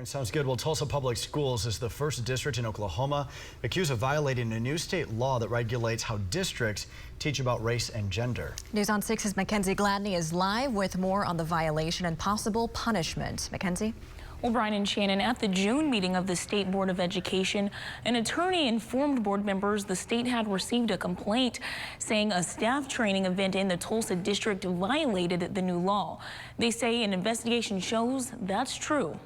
Aaron, sounds good. Well, Tulsa Public Schools is the first district in Oklahoma accused of violating a new state law that regulates how districts teach about race and gender. News on 6's Mackenzie Gladney is live with more on the violation and possible punishment. Mackenzie? Well, Brian and Shannon, at the June meeting of the State Board of Education, an attorney informed board members the state had received a complaint saying a staff training event in the Tulsa district violated the new law. They say an investigation shows that's true.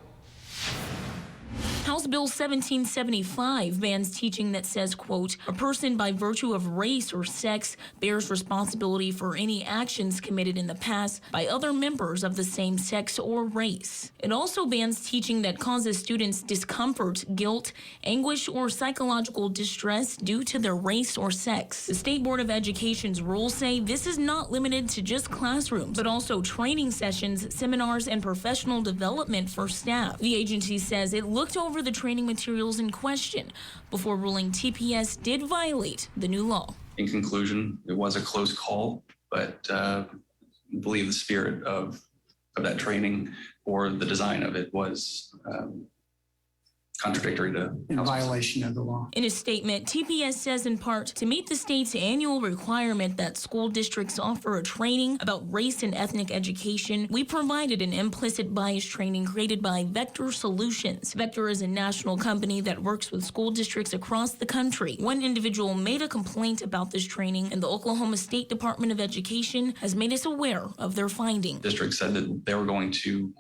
House Bill 1775 bans teaching that says, quote, a person by virtue of race or sex bears responsibility for any actions committed in the past by other members of the same sex or race. It also bans teaching that causes students discomfort, guilt, anguish, or psychological distress due to their race or sex. The State Board of Education's rules say this is not limited to just classrooms, but also training sessions, seminars, and professional development for staff. The agency says it looked over the training materials in question before ruling TPS did violate the new law. In conclusion, it was a close call, but I believe the spirit of that training or the design of it was contradictory to in violation of the law. In a statement, TPS says in part, to meet the state's annual requirement that school districts offer a training about race and ethnic education, we provided an implicit bias training created by Vector Solutions. Vector is a national company that works with school districts across the country. One individual made a complaint about this training, and the Oklahoma State Department of Education has made us aware of their finding. The district said that they were going to,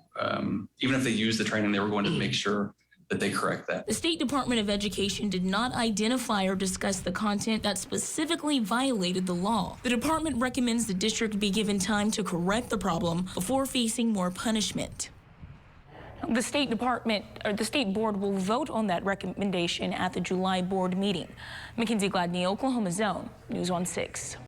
even if they used the training, they were going to make sure that they correct that. The State Department of Education did not identify or discuss the content that specifically violated the law. The department recommends the district be given time to correct the problem before facing more punishment. The State Board will vote on that recommendation at the July board meeting. Mackenzie Gladney, Oklahoma Zone, News on 6.